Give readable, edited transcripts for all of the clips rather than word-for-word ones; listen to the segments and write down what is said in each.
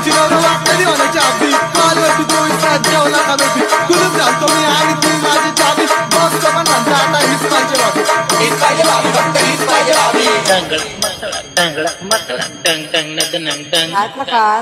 चिरवलं वाटतं दिवानाची आबी कॉलवरती 24 तास जेवला का बेबी कुलूप घालतो मी आणि ती माझी चाबी बॉस तो पण म्हणता आता हीच पाहिजे बाबी हीच पाहिजे बाबी फक्त हीच पाहिजे बाबी टांगडा मटला टंग टंग नदनंग टंग काय प्रकार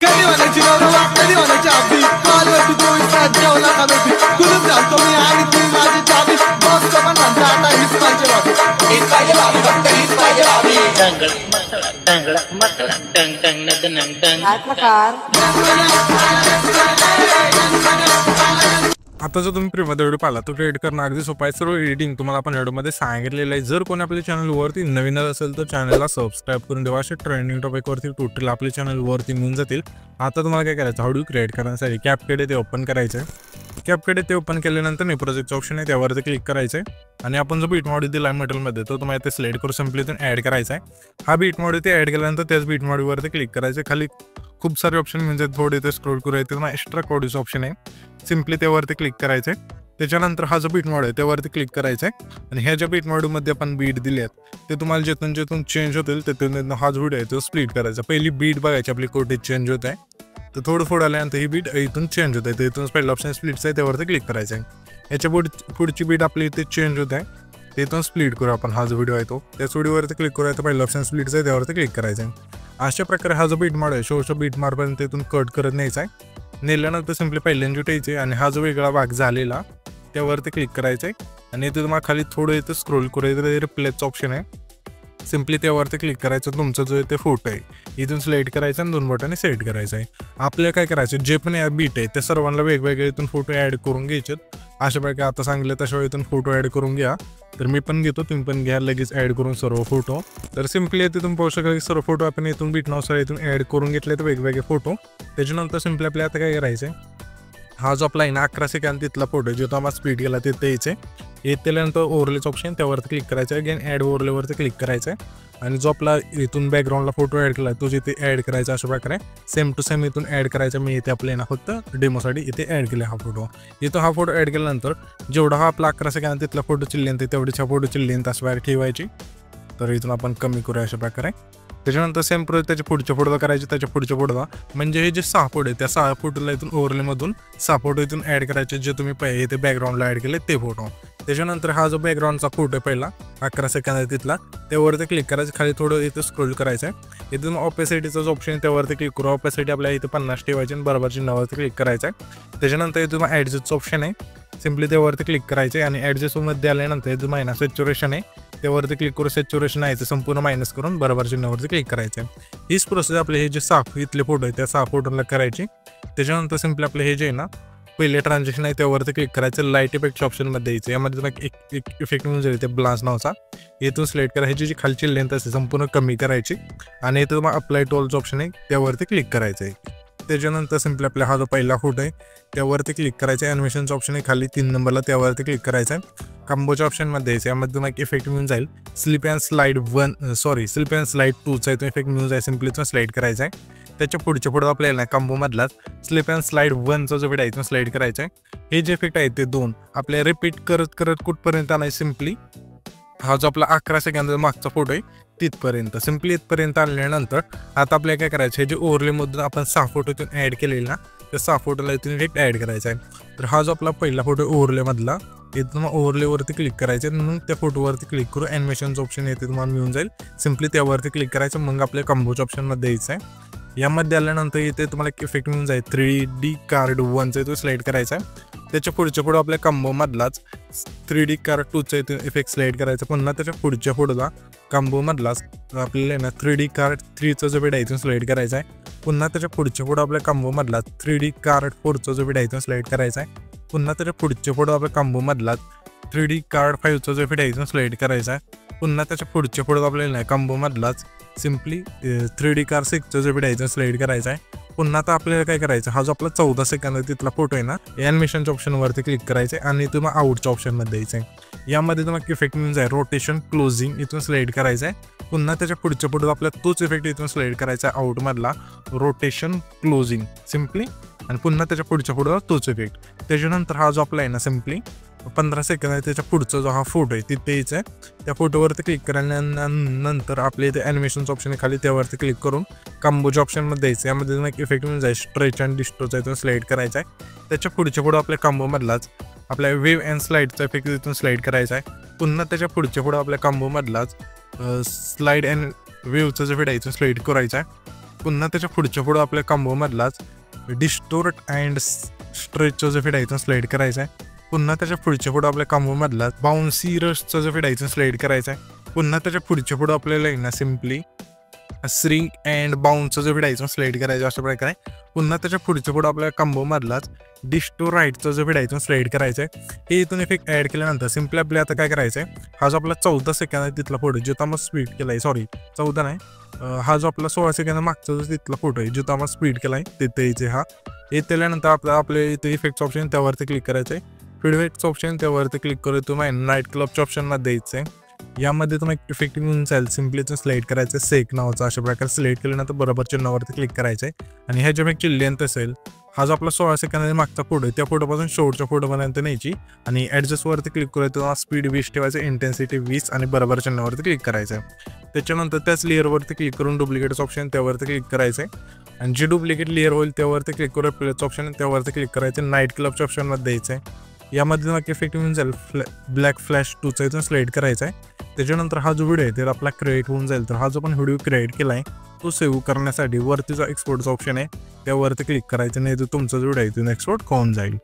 दिवानाची चिरवलं वाटतं दिवानाची आबी कॉलवरती 24 तास जेवला का बेबी कुलूप घालतो मी आणि ती माझी चाबी बॉस तो पण म्हणता आता हीच पाहिजे बाबी हीच पाहिजे बाबी फक्त हीच पाहिजे बाबी टांगडा मटला टंग टंग नदनंग टंग काय प्रकार आता जर तुम्ही फ्रीमध्ये व्हिडिओ पाहिला तर क्रिएट करणं अगदी सोपं आहे. सर्व एडिटिंग तुम्हाला आपण व्हिडिओमध्ये सांगितलेलं आहे. जर कोणी आपल्या चॅनलवरती नवीन असेल तर चॅनलला सबस्क्राईब करून ठेवा. असे ट्रेंडिंग टॉपिकवरती टोटल आपल्या चॅनलवरती मिळून जातील. आता तुम्हाला काय करायचं व्हिडिओ क्रिएट करण्यासाठी कॅपकट ते ओपन करायचं आहे. कॅपकट ते ओपन केल्यानंतर न्यू प्रोजेक्टचं ऑप्शन आहे त्यावरती क्लिक करायचं आहे आणि आपण जो बीट मॉड्यूल दिला आहे मटेरियलमध्ये तो तुम्हाला ते सिलेक्ट करून सिम्पली इथून ॲड करायचा आहे. हा बीट मॉड्यूल ते ॲड केल्यानंतर त्याच बीट मॉड्यूलवरती क्लिक करायचं. खाली खूप सारे ऑप्शन म्हणजे थोडे ते स्क्रोल करूया ते तुम्हाला एक्स्ट्रा कोडीचं ऑप्शन आहे सिम्पली त्यावरती क्लिक करायचं आहे. त्याच्यानंतर हा जो बीट मॉड आहे त्यावरती क्लिक करायचा आहे आणि ह्या ज्या बीट मॉडमध्ये आपण बीट दिले आहेत ते तुम्हाला जेथून चेंज होतील तिथून हा जो बीट आहे तो स्प्लिट करायचा. पहिली बीट बघायची आपली कोठे चेंज होत आहे तर थोडं आल्यानंतर ही बीट इथून चेंज होत आहे तर इथून पहिलं ऑप्शन स्प्लिटचं आहे त्यावरती क्लिक करायचं आहे. याच्या पुढची बीट आपली इथे चेंज होत आहे ते इथून स्प्लिट करू आपण. हा जो व्हिडिओ आहे तो त्याच व्हिडिओवरती क्लिक करूया तर पहिलं ऑप्शन स्प्लिटचं आहे त्यावरती क्लिक करायचं आहे. अशा प्रकारे हा जो बीट मार्ड आहे शोच्या बीट मार्डपर्यंत इथून कट करत न्यायचा आहे. नेल्यानंतर सिम्पली पहिल्यांदा उठायचे आणि हा जो वेगळा भाग झालेला त्यावरती क्लिक करायचं आहे आणि इथे तुम्हाला खाली थोडं इथं स्क्रोल करायचं रिप्लेसचं ऑप्शन आहे सिम्पली त्यावरती क्लिक करायचं. तुमचा जो ते फोटो आहे इथून सिलेक्ट करायचा आणि 2 बटन सेट करायचं आहे. आपल्याला काय करायचं जे पण या बीट आहे त्या सर्वांना वेगवेगळे इथून फोटो ॲड करून घ्यायचे. अशा प्रकारे आता सांगितलं तशा इथून फोटो ॲड करून घ्या. तर मी पण घेतो तुम्ही पण घ्या लगेच ॲड करून सर्व फोटो. तर सिम्पली तिथून पाहू शकाल की सर्व फोटो आपण इथून बीटनुसार इथून ॲड करून घेतले तर वेगवेगळे फोटो. त्याच्यानंतर सिम्पली आपल्याला आता काय करायचं आहे हा जो आपला आहे ना 11 सेकंद तिथला फोटो जो तो आम्हाला स्पीड गेला तिथे यायचे त्यानंतर ओव्हरलेचं ऑप्शन त्यावरती क्लिक करायचं आहे. अगेन ॲड ओव्हरलेवरती क्लिक करायचं आहे आणि जो आपला इथून बॅकग्राऊंडला फोटो ॲड केला तो जिथे ॲड करायचा अशा प्रकारे सेम टू सेम इथून ॲड करायचा. मी इथे आपल्या ना फक्त डेमोसाठी इथे ॲड केला हा फोटो. इथं हा फोटो ॲड केल्यानंतर जेवढा हा आपला 11 सेकंद तिथला फोटोची लेंथ आहे तेवढीच हा फोटोची लेंथ अशा प्रकारे ठेवायची. तर इथून आपण कमी करूया अशा प्रकारे. त्याच्यानंतर सेम प्रोजेक्ट त्याच्या पुढच्या फोटोला करायचे त्याच्या पुढच्या फोटोला म्हणजे हे जे 6 फोटो आहे त्या 6 फोटोला इथून ओव्हरलेमधून 6 फोटो इथून ॲड करायचे जे तुम्ही पहिले इथे बॅकग्राऊंडला ॲड केले ते फोटो. त्याच्यानंतर हा जो बॅकग्राऊंडचा फोटो आहे पहिला 11 सेकंद आहे तिथला त्यावरती क्लिक करायचं. खाली थोडं इथं स्क्रोल करायचं आहे. इथून ऑपेसिटीचा जो ऑप्शन आहे त्यावरती क्लिक करू. ऑपेसिटी आपल्याला इथे 50 ठेवायची आणि बरोबर चिन्हावरती क्लिक करायचं आहे. त्याच्यानंतर इथून ॲडजस्टचं ऑप्शन आहे सिम्पली त्यावरती क्लिक करायचं आहे आणि ॲडजस्टमध्ये आल्यानंतर इथं मायनस सॅच्युरेशन आहे त्यावरती क्लिक करू. सॅच्युरेशन आहे ते संपूर्ण मायनस करून बरोबर चिन्हावरती क्लिक करायचं आहे. हीच प्रोसेस आपले हे जे 6 इथले फोटो आहे त्या 6 फोटोला करायची. त्याच्यानंतर सिम्पली आपले हे जे आहे ना पहिले ट्रान्झॅक्शन आहे त्यावरती क्लिक करायचं. लाईट इफेक्टच्या ऑप्शनमध्ये यायचं. यामध्ये तुम्हाला एक इफेक्ट म्हणून जाईल ते ब्लान्स नावाचा इथून सिलेक्ट करायची. जी खालची लेंथ असते संपूर्ण कमी करायची आणि इथं तुम्हाला अप्लाय टू ऑलचं ऑप्शन आहे त्यावरती क्लिक करायचं आहे. त्याच्यानंतर सिम्पली आपला हा जो पहिला फोटो आहे त्यावरती क्लिक करायचं आहे. ॲनिमेशनचं ऑप्शन आहे खाली 3 नंबरला त्यावरती क्लिक करायचं आहे. कॉम्बोच्या ऑप्शनमध्ये यायचं. यामध्ये तुम्हाला एक इफेक्ट मिळून जाईल स्लिप अँड स्लाईड 2चा तो इफेक्ट मिळून जाईल. सिम्पली तो स्लाईड करायचा आहे. त्याच्या पुढच्या फोटो आपल्याला कॉम्बोमधलाच स्लिप अँड स्लाईड 1चा जो इफेक्ट आहे तो स्लाईड करायचा आहे. हे जे इफेक्ट आहे ते 2 आपल्या रिपीट करत कुठपर्यंत आणायचं सिम्पली हा जो आपला 11 सेकंद मागचा फोटो आहे तिथपर्यंत सिम्पली इथपर्यंत आणल्यानंतर आता आपल्याला काय करायचं आहे जे ओव्हरलेमधून आपण 6 फोटो इथून ॲड केलेले ना त्या 6 फोटोला इथून इफेक्ट ॲड करायचा आहे. तर हा जो आपला पहिला फोटो ओव्हरलेमधला इथं ओव्हरलेवरती क्लिक करायचं म्हणून त्या फोटोवरती क्लिक करू. ॲनिमेशनचं ऑप्शन येते तुम्हाला मिळून जाईल. सिम्पली त्यावरती क्लिक करायचं मग आपल्या कॉम्बोच्या ऑप्शनमध्ये यायचं आहे. यामध्ये आल्यानंतर इथे तुम्हाला एक इफेक्ट मिळून जाईल 3D कार्ड 1चा तो स्लाईड करायचा आहे. त्याच्या पुढच्या फोटो आपल्या कॉम्बोमधलाच 3D कार्ड 2चा इथे इफेक्ट स्लाईड करायचा. पुन्हा त्याच्या पुढच्या फोटोला कॉम्बोमधलाच आपल्याला ना 3D कार्ड 3चा जो इफेक्ट आहे इथून स्लाईड करायचा आहे. पुन्हा त्याच्या पुढच्या फोटो आपल्या कॉम्बोमधला 3D कार्ड 4चा जो इफेक्ट आहे इथून स्लाईड करायचा आहे. पुन्हा त्याच्या पुढच्या फोटो आपल्या कॉम्बोमधला 3D कार्ड 5चा जो इफेक्ट आहे इथून स्लाईड करायचा आहे. पुन्हा त्याच्या पुढच्या फोटो आपल्याला कॉम्बोमधलाच सिम्पली 3D कार्ड 6चा जो इफेक्ट आहे इथून स्लाईड करायचा आहे. पुन्हा आता आपल्याला काय करायचं हा जो आपला 14 सेकंद तिथला फोटो आहे ना ॲनिमेशनच्या ऑप्शनवरती क्लिक करायचं आहे आणि तुम्हाला आउटच्या ऑप्शनमध्ये द्यायचं आहे. यामध्ये तुम्हाला इफेक्ट मिळून जाईल रोटेशन क्लोजिंग इथून स्लाईड करायचं आहे. पुन्हा त्याच्या पुढच्या फोटो आपल्याला तोच इफेक्ट इथून स्लाईड करायचा आहे आउटमधला रोटेशन क्लोजिंग सिम्पली आणि पुन्हा त्याच्या पुढच्या फोटोला तोच इफेक्ट. त्याच्यानंतर हा जो आपला आहे ना सिम्पली 15 सेकंद आहे त्याच्या पुढचा जो हा फोटो आहे तिथे यायचा आहे. त्या फोटोवरती क्लिक केल्यानंतर आपल्या इथे ॲनिमेशनचं ऑप्शन आहे खाली, त्यावरती क्लिक करून कंबोच्या ऑप्शनमध्ये द्यायचं. यामध्ये तुम्हाला एक इफेक्ट मिळून जाईल स्ट्रेच अँड डिस्टोचा इथून स्लाईड करायचा आहे. त्याच्या पुढे आपल्या कंबोमधलाच आपल्या वेव्ह अँड स्लाईडचा इफेक्ट इथून स्लाईड करायचा आहे. पुन्हा त्याच्या पुढे आपल्या कंबोमधलाच स्लाईड अँड वेव्हचं जे इफेक्ट आहे इथून स्लाईड करायचा आहे. पुन्हा त्याच्या पुढे आपल्या कंबोमधलाच डिस्टोर्ट अँड स्ट्रेचचं जे इफेक्ट आहे इथून स्लाईड करायचा आहे. पुन्हा त्याच्या पुढे आपल्या कंबोमधला बाउन्सी रशचं जे इफेक्ट आहे इथून स्लाईड करायचा आहे. पुन्हा त्याच्या पुढे आपल्याला आहे ना सिम्पली स्ट्रिंग अँड बाउन्सचं जे इफेक्ट आहे इथून स्लाईड करायचं अशा प्रकारे. पुन्हा त्याच्या पुढे आपल्या कंबोमधलाच डिस्टो राईटचं जे इफेक्ट आहे इथून स्लाईड करायचं आहे. हे इथून इफेक्ट ॲड केल्यानंतर सिम्पली आपल्याला आता काय करायचं आहे, हा जो आपला 14 सेकंद आहे तिथला फोटो जिथं आम्हाला स्पीड केला आहे, सॉरी 14 नाही, हा जो आपला 16 सेकंद मागचा जो तिथला फोटो आहे जिथं आम्हाला स्पीड केला आहे तिथे यायचे. हा हे केल्यानंतर आपल्या इथे इफेक्ट्स ऑप्शन त्यावरती क्लिक करायचं आहे. फीडबॅकचं ऑप्शन त्यावरती क्लिक करून तुम्हाला नाईट क्लबच्या ऑप्शनमध्ये द्यायचं आहे. यामध्ये तुम्हाला एक इफेक्ट मिळून जाईल, सिम्पली स्लाईड करायचं आहे सेक नावाचा. अशा प्रकारे सिलेक्ट केल्यानंतर बरोबर चिन्हावरती क्लिक करायचं आहे. आणि ह्याच्या इफेक्टची लेंथ असेल, हा जो आपला 16 सेकंद मागचा फोटो आहे त्या फोटोपासून शेवटच्या फोटोपर्यंत न्यायची. आणि ॲडजस्टवरती क्लिक करायचं, तुम्हाला स्पीड 20 ठेवायचं, इंटेन्सिटी 20 आणि बरोबर चिन्हावरती क्लिक करायचं आहे. त्याच्यानंतर त्याच लेअरवरती क्लिक करून डुप्लिकेटचं ऑप्शन त्यावरती क्लिक करायचं आहे. आणि जे डुप्लिकेट लेअर होईल त्यावरती क्लिक करून प्लेचं ऑप्शन त्यावरती क्लिक करायचं, नाईट क्लबच्या ऑप्शनमध्ये द्यायचं आहे. यामध्ये तुम्हाला इफेक्ट मिळून जाईल ब्लॅक फ्लॅश 2चा इथून स्लाईड करायचा आहे. त्याच्यानंतर हा जो व्हिडिओ आहे ते आपला क्रिएट होऊन जाईल. तर हा जो पण व्हिडिओ क्रिएट केला आहे तो सेव्ह करण्यासाठी वरती जो एक्सपोर्टचा ऑप्शन आहे त्यावरती क्लिक करायचं, नाही तर तुमचा जो व्हिडिओ आहे तो एक्सपोर्ट होऊन जाईल.